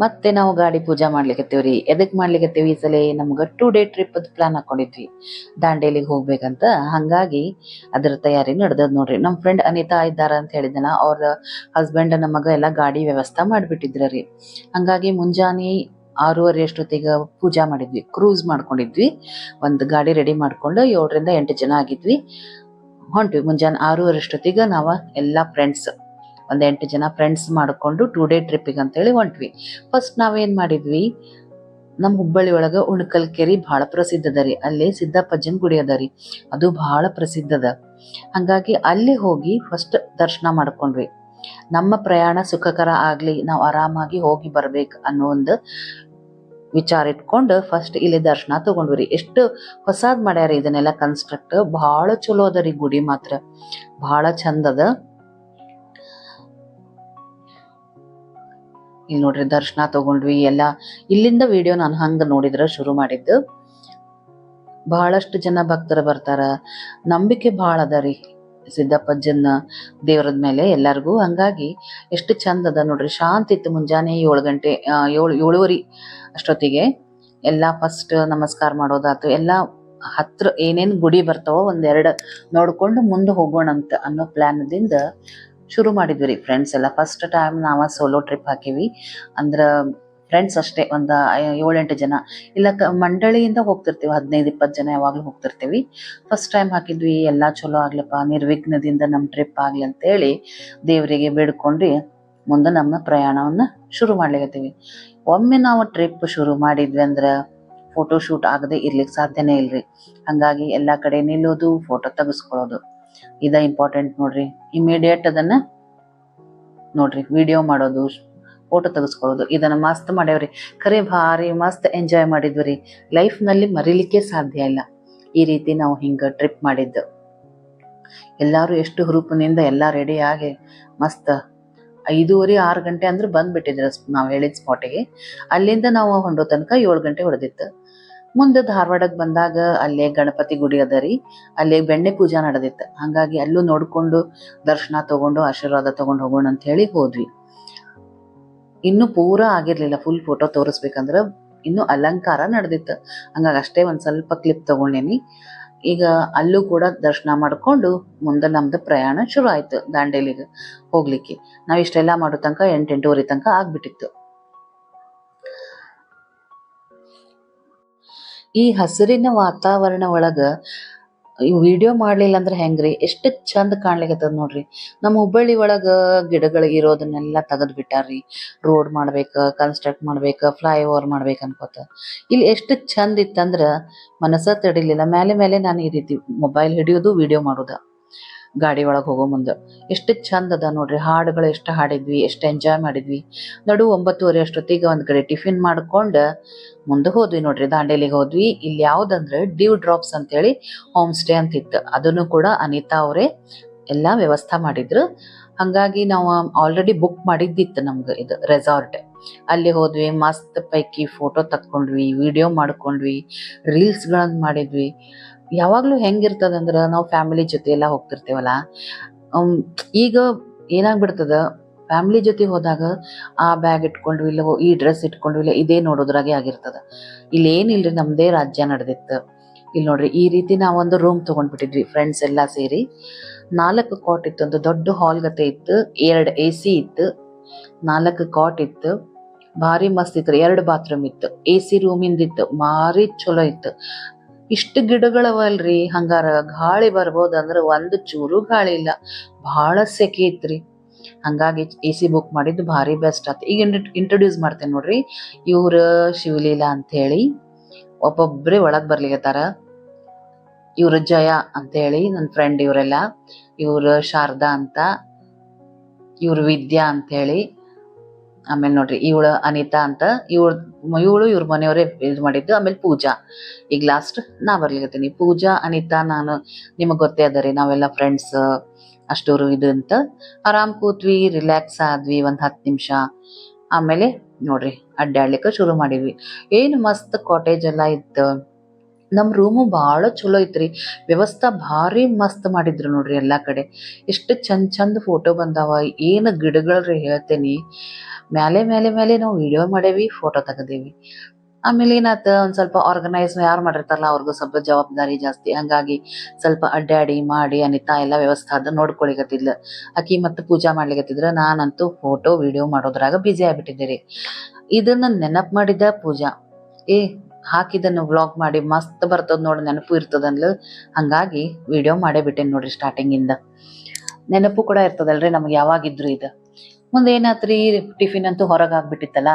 ಮತ್ತೆ ನಾವು ಗಾಡಿ ಪೂಜಾ ಮಾಡ್ಲಿಕತ್ತೀವ್ರಿ. ಎದಕ್ ಮಾಡ್ಲಿಕತ್ತೀವಿ ಈ ಸಲ ನಮ್ಗ 2 ಡೇ ಟ್ರಿಪ್ ಪ್ಲಾನ್ ಹಾಕೊಂಡಿದ್ವಿ ದಾಂಡೇಲಿಗೆ ಹೋಗ್ಬೇಕಂತ. ಹಂಗಾಗಿ ಅದ್ರ ತಯಾರಿ ನಡ್ದದ್ ನೋಡ್ರಿ. ನಮ್ ಫ್ರೆಂಡ್ ಅನಿತಾ ಇದ್ದಾರ ಅಂತ ಹೇಳಿದ್ನಲ್ಲ, ಅವ್ರ ಹಸ್ಬೆಂಡ್ ನಮಗ ಎಲ್ಲಾ ಗಾಡಿ ವ್ಯವಸ್ಥೆ ಮಾಡ್ಬಿಟ್ಟಿದ್ರಿ. ಹಂಗಾಗಿ ಮುಂಜಾನೆ 6:30 ಅಷ್ಟೊತ್ತಿಗೆ ಪೂಜಾ ಮಾಡಿದ್ವಿ. ಕ್ರೂಸ್ ಮಾಡ್ಕೊಂಡಿದ್ವಿ. ಒಂದ್ ಗಾಡಿ ರೆಡಿ ಮಾಡ್ಕೊಂಡು 7 ರಿಂದ 8 ಜನ ಆಗಿದ್ವಿ. ಹೊಂಟ್ವಿ ಮುಂಜಾನೆ 6:30 ಅಷ್ಟೊತ್ತಿಗೆ ನಾವ ಎಲ್ಲಾ ಫ್ರೆಂಡ್ಸ್ ಒಂದ್ 8 ಜನ ಫ್ರೆಂಡ್ಸ್ ಮಾಡ್ಕೊಂಡು 2 ಡೇ ಟ್ರಿಪ್ಪಿಗೆ ಅಂತೇಳಿ ಹೊಂಟ್ವಿ. ಫಸ್ಟ್ ನಾವೇನ್ ಮಾಡಿದ್ವಿ, ನಮ್ ಹುಬ್ಬಳ್ಳಿ ಒಳಗ ಉಣಕಲ್ ಕೆರಿ ಬಹಳ ಪ್ರಸಿದ್ಧ ಅದ ರೀ. ಅಲ್ಲಿ ಸಿದ್ದಪ್ಪಜ್ಜನ್ ಗುಡಿ ಅದ ರೀ, ಅದು ಬಹಳ ಪ್ರಸಿದ್ಧ ಅದ. ಹಂಗಾಗಿ ಅಲ್ಲಿ ಹೋಗಿ ಫಸ್ಟ್ ದರ್ಶನ ಮಾಡ್ಕೊಂಡ್ವಿ. ನಮ್ಮ ಪ್ರಯಾಣ ಸುಖಕರ ಆಗ್ಲಿ, ನಾವು ಆರಾಮಾಗಿ ಹೋಗಿ ಬರ್ಬೇಕು ಅನ್ನೋ ಒಂದು ವಿಚಾರ ಇಟ್ಕೊಂಡು ಫಸ್ಟ್ ಇಲ್ಲಿ ದರ್ಶನ ತಗೊಂಡ್ವಿ ರೀ. ಎಷ್ಟು ಹೊಸಾದ್ ಮಾಡ್ಯಾರ ಇದನ್ನೆಲ್ಲ ಕನ್ಸ್ಟ್ರಕ್ಟ್, ಬಹಳ ಚಲೋ ಅದ ರೀ. ಗುಡಿ ಮಾತ್ರ ಬಹಳ ಚಂದ ಅದ. ಇಲ್ಲಿ ನೋಡ್ರಿ ದರ್ಶನ ತಗೊಂಡ್ವಿ ಎಲ್ಲ. ಇಲ್ಲಿಂದ ವಿಡಿಯೋ ನಾನು ಹಂಗ ನೋಡಿದ್ರ ಶುರು ಮಾಡಿದ್ದು. ಬಹಳಷ್ಟು ಜನ ಭಕ್ತರು ಬರ್ತಾರ. ನಂಬಿಕೆ ಬಹಳ ಅದ ರೀ ಸಿದ್ದಪ್ಪಜ್ಜನ ದೇವರದ ಮೇಲೆ ಎಲ್ಲರಿಗೂ. ಹಂಗಾಗಿ ಎಷ್ಟು ಚಂದ ಅದ ನೋಡ್ರಿ. ಶಾಂತಿ ಇತ್ತು. ಮುಂಜಾನೆ 7 ಗಂಟೆ 7:30 ಅಷ್ಟೊತ್ತಿಗೆ ಎಲ್ಲಾ ಫಸ್ಟ್ ನಮಸ್ಕಾರ ಮಾಡೋದಾತು. ಎಲ್ಲಾ ಹತ್ರ ಏನೇನ್ ಗುಡಿ ಬರ್ತಾವೋ ಒಂದೆರಡು ನೋಡ್ಕೊಂಡು ಮುಂದೆ ಹೋಗೋಣಂತ ಅನ್ನೋ ಪ್ಲಾನ್ದಿಂದ ಶುರು ಮಾಡಿದ್ವಿ ರೀ ಫ್ರೆಂಡ್ಸ್ ಎಲ್ಲ. ಫಸ್ಟ್ ಟೈಮ್ ನಾವ ಸೋಲೋ ಟ್ರಿಪ್ ಹಾಕಿವಿ. ಅಂದ್ರ ಫ್ರೆಂಡ್ಸ್ ಅಷ್ಟೇ, ಒಂದ 7-8 ಜನ ಇಲ್ಲ, ಮಂಡಳಿಯಿಂದ ಹೋಗ್ತಿರ್ತೀವಿ. 15-20 ಜನ ಯಾವಾಗ್ಲೂ ಹೋಗ್ತಿರ್ತೀವಿ. ಫಸ್ಟ್ ಟೈಮ್ ಹಾಕಿದ್ವಿ. ಎಲ್ಲಾ ಚಲೋ ಆಗ್ಲಪ್ಪ, ನಿರ್ವಿಘ್ನದಿಂದ ನಮ್ ಟ್ರಿಪ್ ಆಗ್ಲಿ ಅಂತ ಹೇಳಿ ದೇವರಿಗೆ ಬೇಡ್ಕೊಂಡ್ರಿ ಮುಂದೆ ನಮ್ಮ ಪ್ರಯಾಣವನ್ನ ಶುರು ಮಾಡ್ಲಿಕತ್ತೀವಿ. ಒಮ್ಮೆ ನಾವು ಟ್ರಿಪ್ ಶುರು ಮಾಡಿದ್ವಿ ಅಂದ್ರ ಫೋಟೋ ಶೂಟ್ ಆಗದೆ ಇರ್ಲಿಕ್ಕೆ ಸಾಧ್ಯನೇ ಇಲ್ರಿ. ಹಂಗಾಗಿ ಎಲ್ಲಾ ಕಡೆ ನಿಲ್ಲೋದು, ಫೋಟೋ ತೆಗೆಸ್ಕೊಳ್ಳೋದು ಇದ ಇಂಪಾರ್ಟೆಂಟ್ ನೋಡ್ರಿ. ಇಮಿಡಿಯೇಟ್ ಅದನ್ನ ನೋಡ್ರಿ ವಿಡಿಯೋ ಮಾಡೋದು, ಫೋಟೋ ತೆಗೆಸ್ಕೊಳ್ಳೋದು ಇದನ್ನ ಮಸ್ತ್ ಮಾಡ್ಯಾವ್ರಿ. ಖರೆ ಭಾರಿ ಮಸ್ತ್ ಎಂಜಾಯ್ ಮಾಡಿದ್ವಿ ರೀ. ಲೈಫ್ ನಲ್ಲಿ ಮರಿಲಿಕ್ಕೆ ಸಾಧ್ಯ ಇಲ್ಲ ಈ ರೀತಿ ನಾವು ಹಿಂಗ ಟ್ರಿಪ್ ಮಾಡಿದ್ದು. ಎಲ್ಲಾರು ಎಷ್ಟು ಹುರುಪಿನಿಂದ ಎಲ್ಲಾ ರೆಡಿ ಆಗಿ ಮಸ್ತ್ 5:30-6 ಗಂಟೆ ಅಂದ್ರೆ ಬಂದ್ಬಿಟ್ಟಿದ್ರು ನಾವ್ ಹೇಳಿದ ಸ್ಪಾಟಿಗೆ. ಅಲ್ಲಿಂದ ನಾವು ಹೊಂಡೋ ತನಕ 7 ಗಂಟೆ ಹೊಡೆದಿತ್ತು. ಮುಂದೆ ಧಾರವಾಡಕ್ಕೆ ಬಂದಾಗ ಅಲ್ಲೇ ಗಣಪತಿ ಗುಡಿ ಅದ ರೀ, ಅಲ್ಲೇ ಬೆಣ್ಣೆ ಪೂಜಾ ನಡೆದಿತ್ತು. ಹಂಗಾಗಿ ಅಲ್ಲೂ ನೋಡ್ಕೊಂಡು ದರ್ಶನ ತಗೊಂಡು ಆಶೀರ್ವಾದ ತಗೊಂಡು ಹೋಗೋಣ ಅಂತ ಹೇಳಿ ಹೋದ್ವಿ. ಇನ್ನು ಪೂರಾ ಆಗಿರ್ಲಿಲ್ಲ ಫುಲ್ ಫೋಟೋ ತೋರಿಸ್ಬೇಕಂದ್ರ, ಇನ್ನು ಅಲಂಕಾರ ನಡೆದಿತ್ತು. ಹಂಗಾಗಿ ಅಷ್ಟೇ ಒಂದ್ ಸ್ವಲ್ಪ ಕ್ಲಿಪ್ ತಗೊಂಡೇನಿ. ಈಗ ಅಲ್ಲೂ ಕೂಡ ದರ್ಶನ ಮಾಡ್ಕೊಂಡು ಮುಂದೆ ನಮ್ದು ಪ್ರಯಾಣ ಶುರು ಆಯ್ತು ದಾಂಡೇಲಿಗೆ ಹೋಗ್ಲಿಕ್ಕೆ. ನಾವ್ ಇಷ್ಟೆಲ್ಲಾ ಮಾಡೋ ತನಕ 8-8:30 ತನಕ ಆಗ್ಬಿಟ್ಟಿತ್ತು. ಈ ಹಸಿರಿನ ವಾತಾವರಣ ಒಳಗ ವಿಡಿಯೋ ಮಾಡ್ಲಿಲ್ಲ ಅಂದ್ರೆ ಹೆಂಗ್ರಿ, ಎಷ್ಟು ಚಂದ ಕಾಣ್ಲಿಕತ್ತದ ನೋಡ್ರಿ. ನಮ್ಮ ಹುಬ್ಬಳ್ಳಿ ಒಳಗ ಗಿಡಗಳು ಇರೋದನ್ನೆಲ್ಲ ತೆಗೆದ್ ಬಿಟ್ಟಾರ್ರಿ. ರೋಡ್ ಮಾಡ್ಬೇಕ, ಕನ್ಸ್ಟ್ರಕ್ಟ್ ಮಾಡ್ಬೇಕ, ಫ್ಲೈ ಓವರ್ ಮಾಡ್ಬೇಕ ಅನ್ಕೋತ. ಇಲ್ಲಿ ಎಷ್ಟು ಚಂದ ಇತ್ತಂದ್ರ ಮನಸ್ಸ ತಡಿಲಿಲ್ಲ. ಮೇಲೆ ನಾನು ಈ ರೀತಿ ಮೊಬೈಲ್ ಹಿಡಿಯೋದು, ವಿಡಿಯೋ ಮಾಡೋದ ಗಾಡಿ ಒಳಗೆ ಹೋಗೋ ಮುಂದೆ. ಎಷ್ಟು ಚಂದ ಅದ ನೋಡ್ರಿ. ಹಾಡುಗಳು ಎಷ್ಟು ಹಾಡಿದ್ವಿ, ಎಷ್ಟು ಎಂಜಾಯ್ ಮಾಡಿದ್ವಿ. ನಡು 9:30 ಅಷ್ಟೊತ್ತಿಗೆ ಒಂದ್ ಕಡೆ ಟಿಫಿನ್ ಮಾಡ್ಕೊಂಡ ಮುಂದೆ ಹೋದ್ವಿ ನೋಡ್ರಿ. ದಾಂಡೇಲಿಗೆ ಹೋದ್ವಿ. ಇಲ್ಲಿ ಯಾವ್ದಂದ್ರೆ ಡ್ಯೂ ಡ್ರಾಪ್ಸ್ ಅಂತೇಳಿ ಹೋಮ್ ಸ್ಟೇ ಅಂತ ಇತ್ತು. ಅದನ್ನು ಕೂಡ ಅನಿತಾ ಅವರೇ ಎಲ್ಲಾ ವ್ಯವಸ್ಥೆ ಮಾಡಿದ್ರು. ಹಂಗಾಗಿ ನಾವು ಆಲ್ರೆಡಿ ಬುಕ್ ಮಾಡಿದ್ದಿತ್ತು ನಮ್ಗೆ ಇದು ರೆಸಾರ್ಟ್. ಅಲ್ಲಿ ಹೋದ್ವಿ, ಮಸ್ತ್ ಪೈಕಿ ಫೋಟೋ ತಕ್ಕೊಂಡ್ವಿ, ವಿಡಿಯೋ ಮಾಡ್ಕೊಂಡ್ವಿ, ರೀಲ್ಸ್ ಗಳನ್ನ ಮಾಡಿದ್ವಿ. ಯಾವಾಗ್ಲೂ ಹೆಂಗಿರ್ತದಂದ್ರ ನಾವು ಫ್ಯಾಮಿಲಿ ಜೊತೆ ಎಲ್ಲ ಹೋಗ್ತಿರ್ತೇವಲ್ಲ, ಈಗ ಏನಾಗ್ಬಿಡ್ತದ, ಫ್ಯಾಮಿಲಿ ಜೊತೆ ಹೋದಾಗ ಆ ಬ್ಯಾಗ್ ಇಟ್ಕೊಂಡ್ವಿ ಇಲ್ಲ, ಈ ಡ್ರೆಸ್ ಇಟ್ಕೊಂಡ್ವಿ ಇಲ್ಲ, ಇದೇ ನೋಡೋದ್ರಾಗೆ ಆಗಿರ್ತದ. ಇಲ್ಲಿ ಏನಿಲ್ರಿ, ನಮ್ದೇ ರಾಜ್ಯ ನಡೆದಿತ್ತು. ಇಲ್ಲಿ ನೋಡ್ರಿ ಈ ರೀತಿ ನಾವೊಂದು ರೂಮ್ ತಗೊಂಡ್ಬಿಟ್ಟಿದ್ವಿ ಫ್ರೆಂಡ್ಸ್ ಎಲ್ಲಾ ಸೇರಿ. 4 ಕಾಟ್ ಇತ್ತು. ಒಂದು ದೊಡ್ಡ ಹಾಲ್ ಗತೆ ಇತ್ತು, 2 AC ಇತ್ತು, 4 ಕಾಟ್ ಇತ್ತು. ಭಾರಿ ಮಸ್ತ್ ಇತ್ತು. 2 ಬಾತ್ರೂಮ್ ಇತ್ತು. AC ರೂಮಿಂದಿತ್ತು, ಭಾರಿ ಚಲೋ ಇತ್ತು. ಇಷ್ಟು ಗಿಡಗಳವಲ್ರಿ, ಹಂಗಾರ ಗಾಳಿ ಬರ್ಬೋದಂದ್ರ ಒಂದು ಚೂರು ಗಾಳಿ ಇಲ್ಲ, ಬಹಳ ಸೆಕೆ ಇತ್ರಿ. ಹಂಗಾಗಿ AC ಬುಕ್ ಮಾಡಿದ್ದು ಭಾರಿ ಬೆಸ್ಟ್ ಆಯ್ತು. ಈಗ ಇಂಟ್ರೊಡ್ಯೂಸ್ ಮಾಡ್ತೇನೆ ನೋಡ್ರಿ. ಇವ್ರ ಶಿವಲೀಲಾ ಅಂತ ಹೇಳಿ ಒಬ್ಬೊಬ್ರೆ ಒಳಗ್ ಬರ್ಲಿಕತ್ತಾರ. ಇವ್ರ ಜಯ ಅಂತ ಹೇಳಿ ನನ್ನ ಫ್ರೆಂಡ್, ಇವರೆಲ್ಲ. ಇವ್ರ ಶಾರದಾ ಅಂತ, ಇವ್ರ ವಿದ್ಯಾ ಅಂತ ಹೇಳಿ. ಆಮೇಲೆ ನೋಡ್ರಿ ಇವಳು ಅನಿತಾ ಅಂತ, ಇವ್ರ ಮನೆಯವರೇ ಇದು ಮಾಡಿದ್ದು. ಆಮೇಲೆ ಪೂಜಾ, ಈಗ ಲಾಸ್ಟ್ ನಾ ಬರ್ಲಿಕತ್ತೀನಿ. ಪೂಜಾ, ಅನಿತಾ, ನಾನು ನಿಮಗ್ ಗೊತ್ತೇ ಅದರಿ, ನಾವೆಲ್ಲ ಫ್ರೆಂಡ್ಸ್ ಅಷ್ಟೂರು ಇದು ಅಂತ. ಆರಾಮ್ ಕೂತ್ವಿ, ರಿಲ್ಯಾಕ್ಸ್ ಆದ್ವಿ ಒಂದ್ 10 ನಿಮಿಷ. ಆಮೇಲೆ ನೋಡ್ರಿ ಅಡ್ಡಾಡ್ಲಿಕ್ಕೆ ಶುರು ಮಾಡಿದ್ವಿ. ಏನು ಮಸ್ತ್ ಕಾಟೇಜ್ ಎಲ್ಲ ಇತ್ತು. ನಮ್ ರೂಮು ಬಹಳ ಚಲೋ ಐತ್ರಿ. ವ್ಯವಸ್ಥಾ ಭಾರಿ ಮಸ್ತ್ ಮಾಡಿದ್ರು ನೋಡ್ರಿ ಎಲ್ಲಾ ಕಡೆ. ಎಷ್ಟು ಚಂದ ಫೋಟೋ ಬಂದಾವ. ಏನ್ ಗಿಡಗಳ್ರಿ ಹೇಳ್ತೇನಿ, ಮ್ಯಾಲೆ ಮ್ಯಾಲೆ ಮ್ಯಾಲೆ ನಾವು ವಿಡಿಯೋ ಮಾಡೇವಿ, ಫೋಟೋ ತೆಗದೇವಿ. ಆಮೇಲೆ ಏನಾತ ಒಂದ್ ಸ್ವಲ್ಪ ಆರ್ಗನೈಸ್ ಯಾರು ಮಾಡಿರ್ತಾರಲ್ಲ ಅವ್ರಿಗೂ ಸ್ವಲ್ಪ ಜವಾಬ್ದಾರಿ ಜಾಸ್ತಿ. ಹಂಗಾಗಿ ಸ್ವಲ್ಪ ಅಡ್ಡಾಡಿ ಮಾಡಿ ಅನಿತಾ ಎಲ್ಲ ವ್ಯವಸ್ಥೆ ಅದ ನೋಡ್ಕೊಳಿಕತ್ತಿದ್ಲ. ಆಕಿ ಮತ್ತೆ ಪೂಜಾ ಮಾಡ್ಲಿಕತ್ತಿದ್ರ. ನಾನಂತೂ ಫೋಟೋ ವಿಡಿಯೋ ಮಾಡೋದ್ರಾಗ ಬ್ಯುಸಿ ಆಗ್ಬಿಟ್ಟಿದ್ದೀರಿ. ಇದನ್ನ ನೆನಪು ಮಾಡಿದ ಪೂಜಾ, ಏ ಹಾಕಿದನ್ನು ವ್ಲಾಗ್ ಮಾಡಿ ಮಸ್ತ್ ಬರ್ತದ ನೋಡ್, ನೆನಪು ಇರ್ತದನ್ಲ. ಹಂಗಾಗಿ ವಿಡಿಯೋ ಮಾಡೇ ಬಿಟ್ಟೇನಿ ನೋಡ್ರಿ ಸ್ಟಾರ್ಟಿಂಗ್ ಇಂದ. ನೆನಪು ಕೂಡ ಇರ್ತದಲ್ರಿ ನಮ್ಗೆ ಯಾವಾಗಿದ್ರು ಇದು. ಮುಂದೆ ಏನಾತ್ರಿ, ಟಿಫಿನ್ ಅಂತೂ ಹೊರಗೆ ಆಗ್ಬಿಟ್ಟಿತ್ತಲ್ಲ.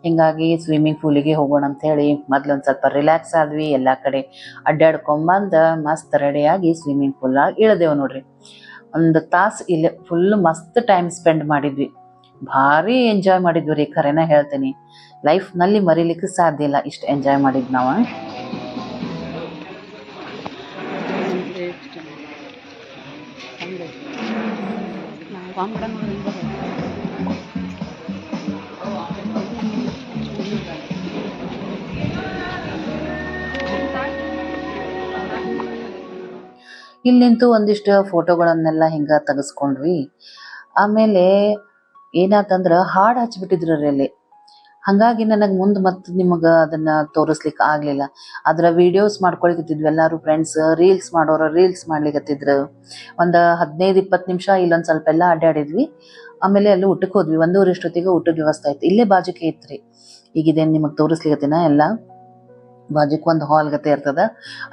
ಹಿಂಗಾಗಿ ಸ್ವಿಮ್ಮಿಂಗ್ ಪೂಲಿಗೆ ಹೋಗೋಣ ಅಂತ ಹೇಳಿ ಮೊದ್ಲೊಂದ್ ಸ್ವಲ್ಪ ರಿಲ್ಯಾಕ್ಸ್ ಆದ್ವಿ. ಎಲ್ಲಾ ಕಡೆ ಅಡ್ಡಾಡ್ಕೊಂಬಂದ ಮಸ್ತ್ ರೆಡಿಯಾಗಿ ಸ್ವಿಮ್ಮಿಂಗ್ ಪೂಲ್ ಇಳ್ದೇವ್ ನೋಡ್ರಿ. ಒಂದು ತಾಸು ಇಲ್ಲಿ ಫುಲ್ ಮಸ್ತ್ ಟೈಮ್ ಸ್ಪೆಂಡ್ ಮಾಡಿದ್ವಿ. ಭಾರಿ ಎಂಜಾಯ್ ಮಾಡಿದ್ವಿ ರೀ, ಖರೇನ ಹೇಳ್ತೀನಿ. ಲೈಫ್ ನಲ್ಲಿ ಮರಿಲಿಕ್ಕೆ ಸಾಧ್ಯ ಇಲ್ಲ, ಇಷ್ಟು ಎಂಜಾಯ್ ಮಾಡಿದ್ ನಾವ. ಇಲ್ಲಿಂತೂ ಒಂದಿಷ್ಟು ಫೋಟೋಗಳನ್ನೆಲ್ಲ ಹಿಂಗ ತೆಗೆಸ್ಕೊಂಡ್ವಿ. ಆಮೇಲೆ ಏನಾತಂದ್ರ ಹಾಡು ಹಚ್ಬಿಟ್ಟಿದ್ರಿ ಅಲ್ಲಿ. ಹಂಗಾಗಿ ನನಗೆ ಮುಂದೆ ಮತ್ತೆ ನಿಮಗೆ ಅದನ್ನ ತೋರಿಸ್ಲಿಕ್ಕೆ ಆಗ್ಲಿಲ್ಲ. ಅದರ ವಿಡಿಯೋಸ್ ಮಾಡ್ಕೊಳಿಕತ್ತಿದ್ವಿ ಎಲ್ಲಾರು ಫ್ರೆಂಡ್ಸ್. ರೀಲ್ಸ್ ಮಾಡೋರು ರೀಲ್ಸ್ ಮಾಡ್ಲಿಕತ್ತಿದ್ರು. ಒಂದು 15-20 ನಿಮಿಷ ಇಲ್ಲೊಂದು ಸ್ವಲ್ಪ ಎಲ್ಲ ಅಡ್ಡಾಡಿದ್ವಿ. ಆಮೇಲೆ ಅಲ್ಲಿ ಊಟಕ್ಕೆ ಹೋದ್ವಿ. 1:30 ಅಷ್ಟೊತ್ತಿಗೆ ಊಟದ ವ್ಯವಸ್ಥೆ ಆಯ್ತು. ಇಲ್ಲೇ ಬಾಜುಕೆ ಇತ್ರಿ. ಈಗ ಇದೇನು ನಿಮಗೆ ತೋರಿಸ್ಲಿಕತ್ತಿನ ಎಲ್ಲ ಬಾಜುಕ್ ಒಂದು ಹಾಲ್ ಗತೆ ಇರ್ತದ,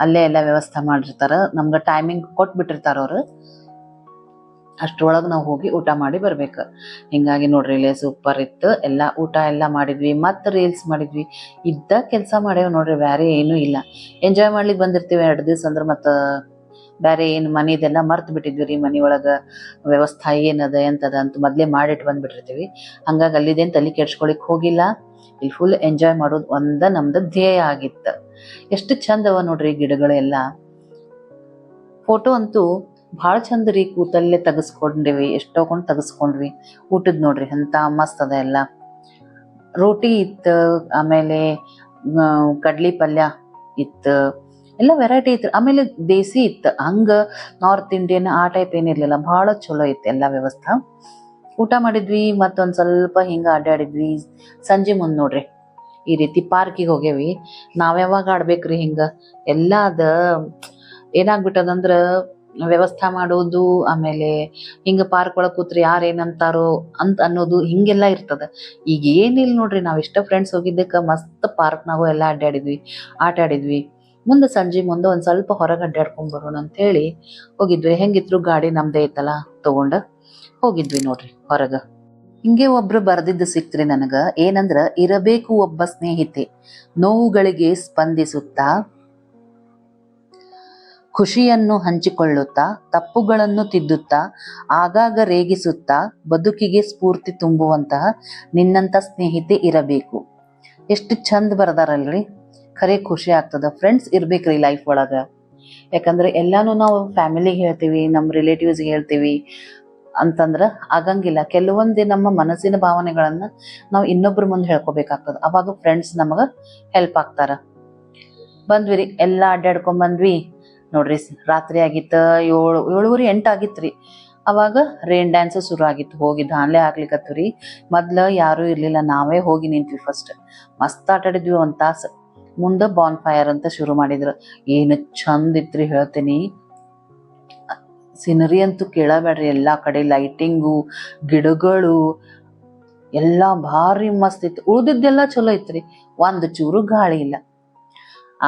ಅಲ್ಲೇ ಎಲ್ಲ ವ್ಯವಸ್ಥೆ ಮಾಡಿರ್ತಾರ. ನಮ್ಗೆ ಟೈಮಿಂಗ್ ಕೊಟ್ಬಿಟ್ಟಿರ್ತಾರ ಅವ್ರು. ಅಷ್ಟ್ರೊಳಗೆ ನಾವು ಹೋಗಿ ಊಟ ಮಾಡಿ ಬರ್ಬೇಕು. ಹಿಂಗಾಗಿ ನೋಡ್ರಿ ಇಲ್ಲೇ ಸೂಪರ್ ಇತ್ತು. ಎಲ್ಲ ಊಟ ಎಲ್ಲ ಮಾಡಿದ್ವಿ, ಮತ್ತೆ ರೀಲ್ಸ್ ಮಾಡಿದ್ವಿ. ಇದ್ದ ಕೆಲಸ ಮಾಡೇವ್ ನೋಡ್ರಿ, ಬೇರೆ ಏನೂ ಇಲ್ಲ. ಎಂಜಾಯ್ ಮಾಡ್ಲಿಕ್ಕೆ ಬಂದಿರ್ತೀವಿ 2 ದಿವಸ ಅಂದ್ರೆ ಮತ್ತೆ ಬೇರೆ ಏನು ಮನಿದೆಲ್ಲ ಮರ್ತು ಬಿಟ್ಟಿದ್ವಿ ರೀ. ಮನಿ ಒಳಗೆ ವ್ಯವಸ್ಥೆ ಏನದ ಎಂತದ ಅಂತ ಮೊದಲೇ ಮಾಡಿಟ್ಟು ಬಂದ್ಬಿಟ್ಟಿರ್ತೀವಿ. ಹಂಗಾಗಿ ಅಲ್ಲಿದೇನು ತಲೆ ಕೆಡ್ಸ್ಕೊಳಿಕ್ ಹೋಗಿಲ್ಲ. ಇಲ್ಲಿ ಫುಲ್ ಎಂಜಾಯ್ ಮಾಡೋದು ಒಂದ ನಮ್ದು ಧ್ಯೇಯ ಆಗಿತ್ತು. ಎಷ್ಟು ಚಂದ ಅವ ನೋಡ್ರಿ ಗಿಡಗಳೆಲ್ಲ. ಫೋಟೋ ಅಂತೂ ಭಾಳ ಚಂದ ರೀ, ಕೂತಲ್ಲೇ ತೆಗೆಸ್ಕೊಂಡಿವಿ. ಎಷ್ಟೊಂದು ತೆಗೆಸ್ಕೊಂಡ್ವಿ. ಊಟದ್ ನೋಡ್ರಿ ಎಂತ ಮಸ್ತ್ ಅದ ಎಲ್ಲ. ರೋಟಿ ಇತ್ತು, ಆಮೇಲೆ ಕಡ್ಲಿ ಪಲ್ಯ ಇತ್ತು, ಎಲ್ಲ ವೆರೈಟಿ ಇತ್ತು. ಆಮೇಲೆ ದೇಸಿ ಇತ್ತು. ಹಂಗ ನಾರ್ತ್ ಇಂಡಿಯನ್ ಆ ಟೈಪ್ ಏನಿರ್ಲಿಲ್ಲ, ಭಾಳ ಚಲೋ ಇತ್ತು ಎಲ್ಲ ವ್ಯವಸ್ಥೆ. ಊಟ ಮಾಡಿದ್ವಿ, ಮತ್ತೊಂದ್ ಸ್ವಲ್ಪ ಹಿಂಗ ಅಡ್ಡಾಡಿದ್ವಿ. ಸಂಜೆ ಮುಂದ್ ನೋಡ್ರಿ ಈ ರೀತಿ ಪಾರ್ಕಿಗೆ ಹೋಗೇವಿ. ನಾವ್ಯಾವಾಗ ಆಡ್ಬೇಕ್ರಿ ಹಿಂಗ ಎಲ್ಲ. ಅದ ಏನಾಗ್ಬಿಟ್ಟದಂದ್ರ ವ್ಯವಸ್ಥೆ ಮಾಡೋದು, ಆಮೇಲೆ ಹಿಂಗ ಪಾರ್ಕ್ ಒಳಗೆ ಕೂತ್ರಿ ಯಾರು ಏನಂತಾರೋ ಅಂತ ಅನ್ನೋದು ಹಿಂಗೆಲ್ಲ ಇರ್ತದ. ಈಗ ಏನಿಲ್ಲ ನೋಡ್ರಿ, ನಾವ್ ಇಷ್ಟ ಫ್ರೆಂಡ್ಸ್ ಹೋಗಿದ್ದಕ್ಕೆ ಮಸ್ತ್ ಪಾರ್ಕ್ನಾಗೂ ಎಲ್ಲ ಅಡ್ಡಾಡಿದ್ವಿ, ಆಟ ಆಡಿದ್ವಿ. ಮುಂದೆ ಸಂಜೆ ಮುಂದೆ ಒಂದ್ ಸ್ವಲ್ಪ ಹೊರಗೆ ಅಡ್ಡಾಡ್ಕೊಂಡ್ ಬರೋಣ ಅಂತ ಹೇಳಿ ಹೋಗಿದ್ವಿ. ಹೆಂಗಿದ್ರು ಗಾಡಿ ನಮ್ದೇ ಐತಲ್ಲ, ತಗೊಂಡ ಹೋಗಿದ್ವಿ ನೋಡ್ರಿ ಹೊರಗ. ಹಿಂಗೆ ಒಬ್ರು ಬರ್ದಿದ್ದು ಸಿಕ್ತ್ರಿ ನನಗ. ಏನಂದ್ರ, ಇರಬೇಕು ಒಬ್ಬ ಸ್ನೇಹಿತೆ, ನೋವುಗಳಿಗೆ ಸ್ಪಂದಿಸುತ್ತಾ, ಖುಷಿಯನ್ನು ಹಂಚಿಕೊಳ್ಳುತ್ತಾ, ತಪ್ಪುಗಳನ್ನು ತಿದ್ದುತ್ತಾ, ಆಗಾಗ ರೇಗಿಸುತ್ತಾ, ಬದುಕಿಗೆ ಸ್ಫೂರ್ತಿ ತುಂಬುವಂತಹ ನಿನ್ನಂತ ಸ್ನೇಹಿತೆ ಇರಬೇಕು. ಎಷ್ಟು ಚಂದ ಬರ್ದಾರಲ್ರಿ. ಖರೆ ಖುಷಿ ಆಗ್ತದ. ಫ್ರೆಂಡ್ಸ್ ಇರ್ಬೇಕ್ರಿ ಲೈಫ್ ಒಳಗ. ಯಾಕಂದ್ರೆ ಎಲ್ಲಾನು ನಾವು ಫ್ಯಾಮಿಲಿಗೆ ಹೇಳ್ತೀವಿ, ನಮ್ಮ ರಿಲೇಟಿವ್ಸ್ಗೆ ಹೇಳ್ತೀವಿ ಅಂತಂದ್ರ ಆಗಂಗಿಲ್ಲ. ಕೆಲವೊಂದು ನಮ್ಮ ಮನಸ್ಸಿನ ಭಾವನೆಗಳನ್ನ ನಾವು ಇನ್ನೊಬ್ರ ಮುಂದೆ ಹೇಳ್ಕೊಬೇಕಾಗ್ತದ. ಅವಾಗ ಫ್ರೆಂಡ್ಸ್ ನಮಗ ಹೆಲ್ಪ್ ಆಗ್ತಾರ. ಬಂದ್ವಿ ರೀ, ಎಲ್ಲ ಅಡ್ಡಾಡ್ಕೊಂಡ್ ಬಂದ್ವಿ ನೋಡ್ರಿ. ರಾತ್ರಿ ಆಗಿತ್ತ, 7:30-8 ಆಗಿತ್ರಿ. ಅವಾಗ ರೇನ್ ಡ್ಯಾನ್ಸ್ ಶುರು ಆಗಿತ್ತು. ಹೋಗಿ ದಾನ್ಲೆ ಹಾಕ್ಲಿಕ್ಕತ್ವ್ರಿ. ಮೊದ್ಲ ಯಾರು ಇರ್ಲಿಲ್ಲ, ನಾವೇ ಹೋಗಿ ನಿಂತ್ವಿ ಫಸ್ಟ್. ಮಸ್ತ್ ಆಟ ಆಡಿದ್ವಿ 1 ತಾಸು. ಮುಂದೆ ಬಾನ್ ಫೈರ್ ಅಂತ ಶುರು ಮಾಡಿದ್ರು. ಏನು ಚಂದ ಇತ್ರಿ ಹೇಳ್ತೀನಿ. ಸಿನರಿ ಅಂತೂ ಕೇಳಬೇಡ್ರಿ. ಎಲ್ಲಾ ಕಡೆ ಲೈಟಿಂಗು, ಗಿಡಗಳು ಎಲ್ಲಾ ಭಾರಿ ಮಸ್ತ್ ಇತ್ತು. ಉಳ್ದಿದ್ದೆಲ್ಲ ಚಲೋ ಇತ್ರಿ. ಒಂದು ಚೂರು ಗಾಳಿ ಇಲ್ಲ.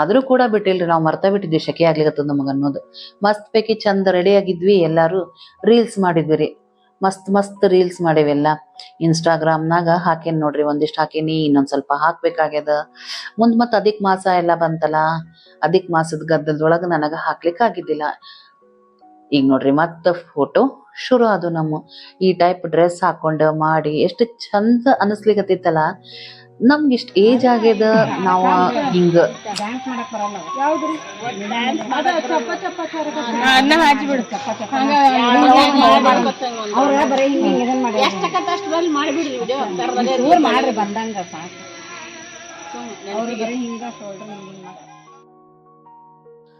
ಆದ್ರೂ ಕೂಡ ಬಿಟ್ಟಿಲ್ರಿ, ನಾವು ಮರ್ತ ಬಿಟ್ಟಿದ್ವಿ ಶೆಕೆ ಆಗ್ಲಿಕತ್ತದ ನಮಗ ಅನ್ನೋದು. ಮಸ್ತ್ ಪೈಕಿ ಚಂದ ರೆಡಿ ಆಗಿದ್ವಿ. ಎಲ್ಲಾರು ರೀಲ್ಸ್ ಮಾಡಿದ್ವಿ ರೀ. ಮಸ್ತ್ ಮಸ್ತ್ ರೀಲ್ಸ್ ಮಾಡೇವೆಲ್ಲ. ಇನ್ಸ್ಟಾಗ್ರಾಮ್ನಾಗ ಹಾಕೇನಿ ನೋಡ್ರಿ, ಒಂದಿಷ್ಟು ಹಾಕೇನಿ, ಇನ್ನೊಂದ್ ಸ್ವಲ್ಪ ಹಾಕ್ಬೇಕಾಗ್ಯದ. ಮುಂದ್ ಮತ್ ಅಧಿಕ ಮಾಸ ಎಲ್ಲ ಬಂತಲ್ಲ, ಅಧಿಕ ಮಾಸದ ಗದ್ದಲದೊಳಗ ನನಗ ಹಾಕ್ಲಿಕ್ಕೆ ಆಗಿದ್ದಿಲ್ಲ. ಈಗ ನೋಡ್ರಿ ಮತ್ತ ಫೋಟೋ ಶುರು ಅದು. ನಮ್ಮ ಈ ಟೈಪ್ ಡ್ರೆಸ್ ಹಾಕೊಂಡ ಮಾಡಿ ಎಷ್ಟು ಚಂದ ಅನಸ್ಲಿಕತ್ತಿತ್ತಲ್ಲ. ನಮ್ಗೆ ಇಷ್ಟ ಏಜ್ ಆಗ್ಯದ, ನಾವ ಹಿಂಗ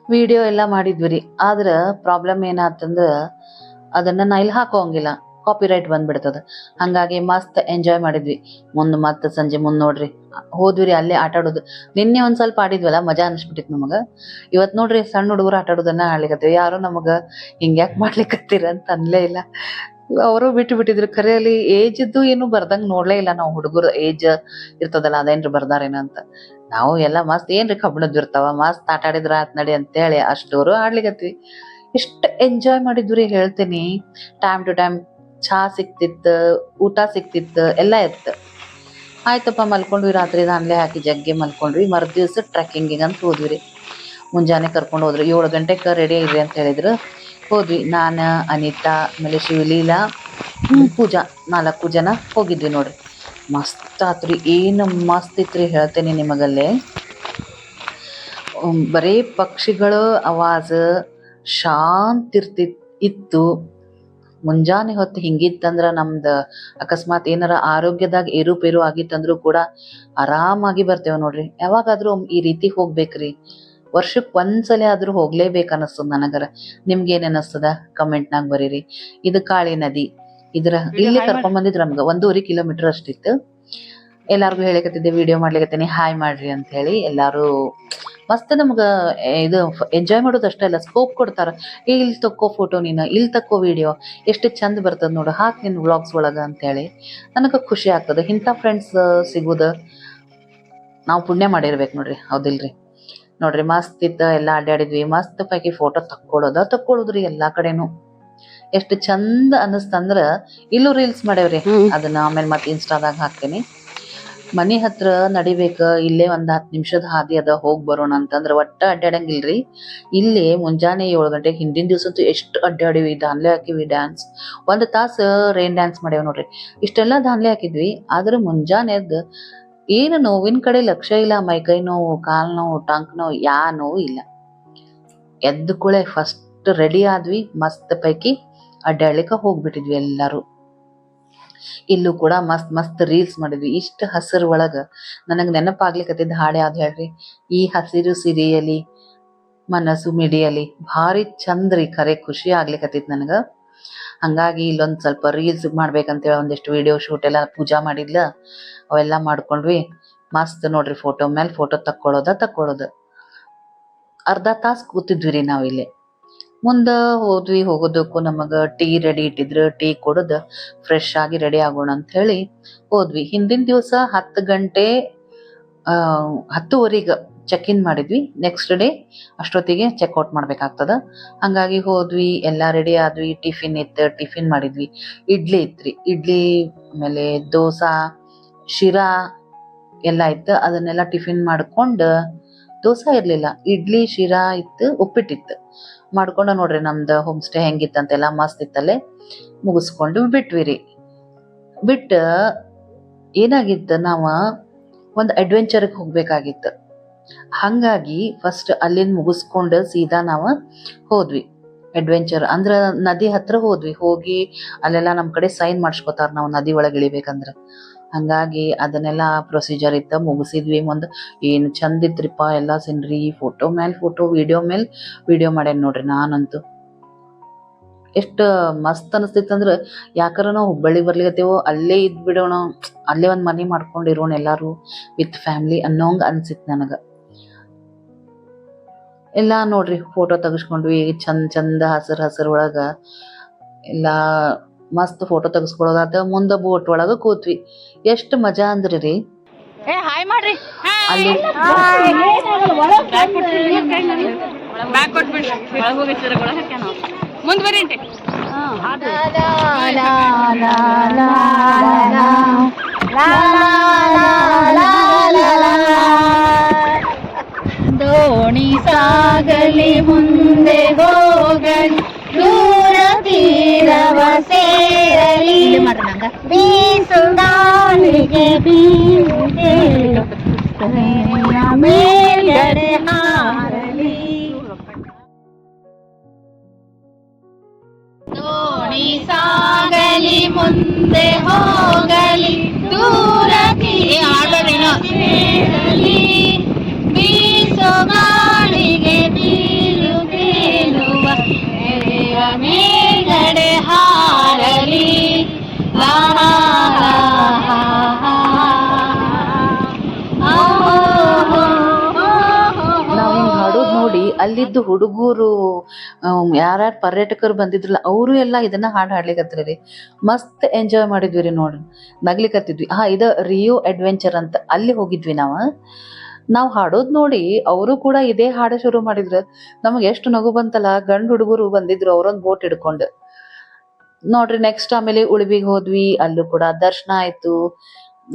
ವಿಡಿಯೋ ಎಲ್ಲ ಮಾಡಿದ್ವಿ ರೀ. ಆದ್ರ ಪ್ರಾಬ್ಲಮ್ ಏನಾತಂದ್ರ ಅದನ್ನ ನಾ ಇಲ್ಲಿ ಹಾಕೋಂಗಿಲ್ಲ. ಕಾಪಿರೈಟ್ ಬಂದ್ಬಿಡ್ತದ. ಹಂಗಾಗಿ ಮಸ್ತ್ ಎಂಜಾಯ್ ಮಾಡಿದ್ವಿ. ಮತ್ತೆ ಸಂಜೆ ಮುಂದ್ ನೋಡ್ರಿ ಹೋದ್ವಿ ಅಲ್ಲೇ ಆಟ ಆಡೋದು. ನಿನ್ನೆ ಒಂದ್ ಸ್ವಲ್ಪ ಆಡಿದ್ವಲ್ಲ, ಮಜಾ ಅನ್ಸ್ಬಿಟ್ಟಿತ್ ನಮಗ. ಇವತ್ ನೋಡ್ರಿ ಸಣ್ಣ ಹುಡುಗರು ಆಟ ಆಡೋದನ್ನ ಆಡ್ಲಿಕತ್ತೀವಿ. ಯಾರು ನಮಗ ಹಿಂಗ್ಯಾಕ್ ಮಾಡ್ಲಿಕತ್ತೀರ ಅಂತ ಅನ್ಲೇ ಇಲ್ಲ. ಅವರು ಬಿಟ್ಟು ಬಿಟ್ಟಿದ್ರು. ಖರೆ ಅಲ್ಲಿ ಏಜ್ ಇದ್ದು ಏನು ಬರ್ದಂಗ್ ನೋಡ್ಲೇ ಇಲ್ಲ ನಾವು. ಹುಡುಗರು ಏಜ್ ಇರ್ತದಲ್ಲ ಅದೇನ್ರಿ ಬರ್ದಾರೇನ ಅಂತ. ನಾವು ಎಲ್ಲ ಮಸ್ತ್ ಏನ್ರಿ ಕಬ್ಬಣದ್ ಇರ್ತಾವ, ಮಸ್ತ್ ಆಟ ಆಡಿದ್ರ ಆತ್ ನಡಿ ಅಂತೇಳಿ ಅಷ್ಟೋರು ಆಡ್ಲಿಕತ್ವಿ. ಇಷ್ಟ ಎಂಜಾಯ್ ಮಾಡಿದ್ವಿ ಹೇಳ್ತೀನಿ. ಟೈಮ್ ಟು ಟೈಮ್ ಚಹಾ ಸಿಕ್ತಿತ್ತು, ಊಟ ಸಿಕ್ತಿತ್ತು, ಎಲ್ಲ ಇತ್ತು. ಆಯ್ತಪ್ಪ ಮಲ್ಕೊಂಡ್ವಿ. ರಾತ್ರಿ ದಾನ್ಲೆ ಹಾಕಿ ಜಗ್ಗೆ ಮಲ್ಕೊಂಡ್ವಿ. ಮರ್ದಿವ್ಸ ಟ್ರೆಕ್ಕಿಂಗಿಗೆ ಅಂತ ಹೋದ್ವಿ. ಮುಂಜಾನೆ ಕರ್ಕೊಂಡು ಹೋದ್ರು. 7 ಗಂಟೆಗೆ ರೆಡಿ ಇರ್ರಿ ಅಂತ ಹೇಳಿದ್ರು. ಹೋದ್ವಿ. ನಾನು, ಅನಿತಾ, ಆಮೇಲೆ ಶಿವಲೀಲಾ, ಪೂಜಾ 4 ಜನ ಹೋಗಿದ್ವಿ ನೋಡ್ರಿ. ಮಸ್ತ್ ಆತ್ರಿ. ಏನು ಮಸ್ತ್ ಇತ್ರಿ ಹೇಳ್ತೇನೆ ನಿಮಗಲ್ಲೇ. ಬರೀ ಪಕ್ಷಿಗಳ ಅವಾಜ್ ಶಾಂತ ಇತ್ತು. ಮುಂಜಾನೆ ಹೊತ್ತು ಹಿಂಗಿತ್ತಂದ್ರ ನಮ್ದ ಅಕಸ್ಮಾತ್ ಏನಾರ ಆರೋಗ್ಯದಾಗ ಏರುಪೇರು ಆಗಿತ್ತಂದ್ರೂ ಕೂಡ ಆರಾಮಾಗಿ ಬರ್ತೇವ ನೋಡ್ರಿ. ಯಾವಾಗಾದ್ರೂ ಈ ರೀತಿ ಹೋಗ್ಬೇಕ್ರಿ. ವರ್ಷಕ್ ಒಂದ್ಸಲ ಆದ್ರೂ ಹೋಗ್ಲೇಬೇಕು ಅನಸ್ತದ ನನಗರ. ನಿಮ್ಗೇನ್ ಅನಸ್ತದ ಕಮೆಂಟ್ನಾಗ ಬರೀರಿ. ಇದು ಕಾಳಿ ನದಿ. ಇಲ್ಲಿ ಕರ್ಕೊಂಡ್ ಬಂದಿದ್ರು ನಮ್ಗ 1.5 ಕಿಲೋಮೀಟರ್ ಅಷ್ಟಿತ್ತು. ಎಲ್ಲಾರ್ಗು ಹೇಳಿಕತ್ತಿದ್ದೆ ವಿಡಿಯೋ ಮಾಡ್ಲಿಕತ್ತೀನಿ, ಹಾಯ್ ಮಾಡ್ರಿ ಅಂತ ಹೇಳಿ. ಎಲ್ಲಾರು ಮಸ್ತ್ ನಮ್ಗ ಇದು ಎಂಜಾಯ್ ಮಾಡೋದು ಅಷ್ಟೇ ಅಲ್ಲ, ಸ್ಕೋಪ್ ಕೊಡ್ತಾರ. ಇಲ್ಲಿ ತಕ್ಕೋ ಫೋಟೋ, ನೀನು ಇಲ್ಲಿ ತಕ್ಕೋ ವಿಡಿಯೋ, ಎಷ್ಟು ಚಂದ ಬರ್ತದ ನೋಡು, ಹಾಕ್ ನಿನ್ ವ್ಲಾಗ್ಸ್ ಒಳಗ ಅಂತ ಹೇಳಿ ನನಗ ಖುಷಿ ಆಗ್ತದ. ಇಂಥ ಫ್ರೆಂಡ್ಸ್ ಸಿಗುದ ನಾವು ಪುಣ್ಯ ಮಾಡಿರ್ಬೇಕು ನೋಡ್ರಿ, ಹೌದಿಲ್ರಿ? ನೋಡ್ರಿ ಮಸ್ತ್ ಇತ್ತ. ಎಲ್ಲಾ ಅಡ್ಡಾಡಿದ್ವಿ. ಮಸ್ತ್ ಪೈಕಿ ಫೋಟೋ ತಕ್ಕೊಳ್ಳೋದ್ರಿ ಎಲ್ಲಾ ಕಡೆನು. ಎಷ್ಟು ಚಂದ ಅನಸ್ತಂದ್ರ ಇಲ್ಲೂ ರೀಲ್ಸ್ ಮಾಡೇವ್ರಿ. ಅದನ್ನ ಆಮೇಲೆ ಮತ್ತೆ ಇನ್ಸ್ಟಾದಾಗ ಹಾಕ್ತೇನಿ. ಮನಿ ಹತ್ರ ನಡಿಬೇಕ, ಇಲ್ಲೇ ಒಂದ್ 10 ನಿಮಿಷದ ಹಾದಿ ಅದ, ಹೋಗ್ ಬರೋಣ ಅಂತಂದ್ರ ಒಟ್ಟ ಅಡ್ಡಾಡಂಗಿಲ್ರಿ. ಇಲ್ಲಿ ಮುಂಜಾನೆ 7 ಗಂಟೆಗೆ ಹಿಂದಿನ ದಿವ್ಸ ಅಂತೂ ಎಷ್ಟು ಅಡ್ಡಾಡಿವಿ. ದಾನ್ಲೆ ಹಾಕಿವಿ, ಡ್ಯಾನ್ಸ್ 1 ತಾಸು ರೈನ್ ಡ್ಯಾನ್ಸ್ ಮಾಡೇವ್ ನೋಡ್ರಿ. ಇಷ್ಟೆಲ್ಲಾ ದಾನ್ಲೆ ಹಾಕಿದ್ವಿ. ಆದ್ರೆ ಮುಂಜಾನೆ ಎದ್ದು ಏನು ನೋವಿನ ಕಡೆ ಲಕ್ಷ್ಯ ಇಲ್ಲ. ಮೈಕೈ ನೋವು, ಕಾಲ್ ನೋವು, ಟಂಕ್ ನೋವು, ಯಾ ನೋವು ಇಲ್ಲ. ಎದ್ದು ಕೂಳೆ ಫಸ್ಟ್ ರೆಡಿ ಆದ್ವಿ. ಮಸ್ತ್ ಪೈಕಿ ಅಡ್ಡಾಡ್ಲಿಕ್ಕ ಹೋಗ್ಬಿಟ್ಟಿದ್ವಿ ಎಲ್ಲಾರು. ಇಲ್ಲೂ ಕೂಡ ಮಸ್ತ್ ರೀಲ್ಸ್ ಮಾಡಿದ್ವಿ. ಇಷ್ಟ ಹಸಿರು ಒಳಗ ನನಗ್ ನೆನಪಾಗ್ಲಿಕತ್ತಿದ್ದ ಹಾಡು ಯಾವ್ದು ಹೇಳ್ರಿ? ಈ ಹಸಿರು ಸಿರಿಯಲಿ ಮನಸ್ಸು ಮಿಡಿಯಲಿ. ಭಾರಿ ಚಂದ್ರಿ. ಖರೆ ಖುಷಿ ಆಗ್ಲಿಕತ್ತಿತ್ ನನಗ. ಹಂಗಾಗಿ ಇಲ್ಲೊಂದ್ ಸ್ವಲ್ಪ ರೀಲ್ಸ್ ಮಾಡ್ಬೇಕಂತೇಳಿ ಒಂದಿಷ್ಟು ವಿಡಿಯೋ ಶೂಟ್ ಎಲ್ಲ ಪೂಜಾ ಮಾಡಿದ್ಲ, ಅವೆಲ್ಲಾ ಮಾಡ್ಕೊಂಡ್ವಿ. ಮಸ್ತ್ ನೋಡ್ರಿ. ಫೋಟೋ ಮೇಲೆ ಫೋಟೋ ತಕ್ಕೊಳ್ಳೋದ. ಅರ್ಧ ತಾಸ್ ಕೂತಿದ್ವಿ ರೀ ನಾವಿಲ್ಲಿ. ಮುಂದ ಹೋದ್ವಿ. ಹೋಗೋದಕ್ಕೂ ನಮಗ ಟೀ ರೆಡಿ ಇಟ್ಟಿದ್ರು. ಟೀ ಕುಡ್ದು ಫ್ರೆಶ್ ಆಗಿ ರೆಡಿ ಆಗೋಣ ಅಂತ ಹೇಳಿ ಹೋದ್ವಿ. ಹಿಂದಿನ ದಿವಸ 10 ಗಂಟೆ 10:15 ಚೆಕ್ ಇನ್ ಮಾಡಿದ್ವಿ. ನೆಕ್ಸ್ಟ್ ಡೇ ಅಷ್ಟೊತ್ತಿಗೆ ಚೆಕ್ಔಟ್ ಮಾಡ್ಬೇಕಾಗ್ತದ. ಹಂಗಾಗಿ ಹೋದ್ವಿ, ಎಲ್ಲಾ ರೆಡಿ ಆದ್ವಿ. ಟಿಫಿನ್ ಇತ್ತು, ಟಿಫಿನ್ ಮಾಡಿದ್ವಿ. ಇಡ್ಲಿ ಇತ್ರಿ. ಇಡ್ಲಿ ಆಮೇಲೆ ದೋಸಾ, ಶಿರಾ ಎಲ್ಲ ಇತ್ತು. ಅದನ್ನೆಲ್ಲ ಟಿಫಿನ್ ಮಾಡ್ಕೊಂಡ್, ದೋಸಾ ಇರ್ಲಿಲ್ಲ, ಇಡ್ಲಿ ಶಿರಾ ಇತ್ತು, ಉಪ್ಪಿಟ್ಟಿತ್ತು ಮಾಡ್ಕೊಂಡ ನೋಡ್ರಿ. ನಮ್ದು ಹೋಮ್ ಸ್ಟೇ ಹೆಂಗಿತ್ತಂತೆಲ್ಲ ಮಸ್ತ್ ಇತ್ತಲ್ಲೇ ಮುಗಿಸ್ಕೊಂಡು ಬಿಟ್ವಿ ರೀ. ಬಿಟ್ಟ ಏನಾಗಿತ್ತು, ನಾವ ಒಂದ್ ಅಡ್ವೆಂಚರ್ಗೆ ಹೋಗ್ಬೇಕಾಗಿತ್ತು. ಹಂಗಾಗಿ ಫಸ್ಟ್ ಅಲ್ಲಿಂದ ಮುಗಿಸ್ಕೊಂಡು ಸೀದಾ ನಾವ ಹೋದ್ವಿ. ಅಡ್ವೆಂಚರ್ ಅಂದ್ರ ನದಿ ಹತ್ರ ಹೋದ್ವಿ. ಹೋಗಿ ಅಲ್ಲೆಲ್ಲ ನಮ್ ಕಡೆ ಸೈನ್ ಮಾಡಿಸ್ಕೊತಾರ ನಾವು ನದಿ ಒಳಗೆ ಇಳಿಬೇಕಂದ್ರ. ಹಂಗಾಗಿ ಅದನ್ನೆಲ್ಲ ಪ್ರೊಸೀಜರ್ ಇತ್ತ, ಮುಗಿಸಿದ್ವಿ. ಮುಂದ್ ಏನ್ ಚಂದ ಇತ್ರಿಪ್ಪ ಎಲ್ಲಾ ಸೀನ್ರಿ. ಫೋಟೋ ಮೇಲ್ ಫೋಟೋ, ವಿಡಿಯೋ ಮೇಲ್ ವಿಡಿಯೋ ಮಾಡೇನ್ ನೋಡ್ರಿ. ನಾನಂತೂ ಎಷ್ಟ ಮಸ್ತ್ ಅನಸ್ತಿತ್ತಂದ್ರ, ಯಾಕಾರ ನಾವು ಹುಬ್ಬಳ್ಳಿ ಬರ್ಲಿಕತ್ತೇವೋ ಅಲ್ಲೇ ಇದ್ ಬಿಡೋಣ, ಅಲ್ಲೇ ಒಂದ್ ಮನಿ ಮಾಡ್ಕೊಂಡಿರೋಣ ಎಲ್ಲಾರು ವಿತ್ ಫ್ಯಾಮಿಲಿ ಅನ್ನೋಂಗ ಅನ್ಸಿತ್ ನನಗ. ಎಲ್ಲಾ ನೋಡ್ರಿ ಫೋಟೋ ತೆಗಿಸ್ಕೊಂಡ್ವಿ. ಚಂದ ಹಸಿರು ಒಳಗ ಎಲ್ಲಾ ಮಸ್ತ್ ಫೋಟೋ ತೆಗಿಸ್ಕೊಳ್ಳೋದಾತ. ಮುಂದ ಬೋಟ್ ಒಳಗ ಕೂತ್ವಿ. ಎಷ್ಟ್ ಮಜಾ ಅಂದ್ರಿ ರೀ. ಅಲ್ಲಿ ದೋಣಿ ಸಾಗಲಿ ಮುಂದೆ ಹೋಗಲಿ, ದೂರ ತೀರವ ಸೇರಲಿ, ಬೀಸುಗಾಳಿಗೆ ಬೀಸುಗೆ ಮೇಲ್ಗಡೆ ಹಾರಲಿ. ದೋಣಿ ಸಾಗಲಿ ಮುಂದೆ ಹೋಗಲಿ, ದೂರ ತೀರವ ಸೇರಲಿ, ಬೀಸುಗಾಳಿಗೆ ಬೀಲು ತೇಲುವ ಮೇಲ್ಗಡೆ ಹಾರಲಿ. ಅಲ್ಲಿದ್ದು ಹುಡುಗರು ಯಾರ್ಯಾರು ಪರ್ಯಟಕರು ಬಂದಿದ್ರಲ್ಲ ಅವರು ಎಲ್ಲ ಇದನ್ನ ಹಾಡು ಹಾಡ್ಲಿಕತ್ರಿ ರೀ. ಮಸ್ತ್ ಎಂಜಾಯ್ ಮಾಡಿದ್ವಿ ರೀ. ನೋಡ್ರಿ ನಗ್ಲಿಕತ್ತಿದ್ವಿ. ಇದು ರಿಯೋ ಅಡ್ವೆಂಚರ್ ಅಂತ ಅಲ್ಲಿ ಹೋಗಿದ್ವಿ ನಾವು ಹಾಡೋದ್ ನೋಡಿ ಅವರು ಕೂಡ ಇದೇ ಹಾಡ ಶುರು ಮಾಡಿದ್ರು. ನಮ್ಗೆ ಎಷ್ಟು ನಗು ಬಂತಲ್ಲ. ಗಂಡು ಹುಡುಗರು ಬಂದಿದ್ರು ಅವ್ರೊಂದ್ ಬೋಟ್ ಹಿಡ್ಕೊಂಡು. ನೋಡ್ರಿ ನೆಕ್ಸ್ಟ್ ಆಮೇಲೆ ಉಳ್ವಿಗ್ ಹೋದ್ವಿ. ಅಲ್ಲೂ ಕೂಡ ದರ್ಶನ ಆಯ್ತು.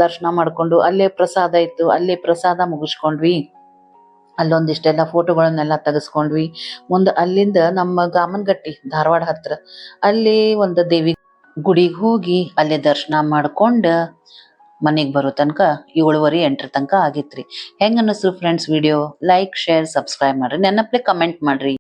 ದರ್ಶನ ಮಾಡ್ಕೊಂಡು ಅಲ್ಲೇ ಪ್ರಸಾದ ಇತ್ತು, ಅಲ್ಲೇ ಪ್ರಸಾದ ಮುಗಿಸ್ಕೊಂಡ್ವಿ. ಅಲ್ಲೊಂದಿಷ್ಟೆಲ್ಲ ಫೋಟೋಗಳನ್ನೆಲ್ಲ ತೆಗೆಸ್ಕೊಂಡ್ವಿ. ಮುಂದೆ ಅಲ್ಲಿಂದ ನಮ್ಮ ಗಾಮನಗಟ್ಟಿ ಧಾರವಾಡ ಹತ್ರ ಅಲ್ಲಿ ಒಂದು ದೇವಿ ಗುಡಿಗೆ ಹೋಗಿ ಅಲ್ಲೇ ದರ್ಶನ ಮಾಡ್ಕೊಂಡ ಮನೆಗೆ ಬರೋ ತನಕ 7:30 8 ತನಕ ಆಗಿತ್ರಿ. ಹೆಂಗ ಅನ್ನಿಸ್ತು friends video? Like, share, subscribe ಮಾಡ್ರಿ. ನೆನಪ್ಲೆ ಕಮೆಂಟ್ ಮಾಡ್ರಿ.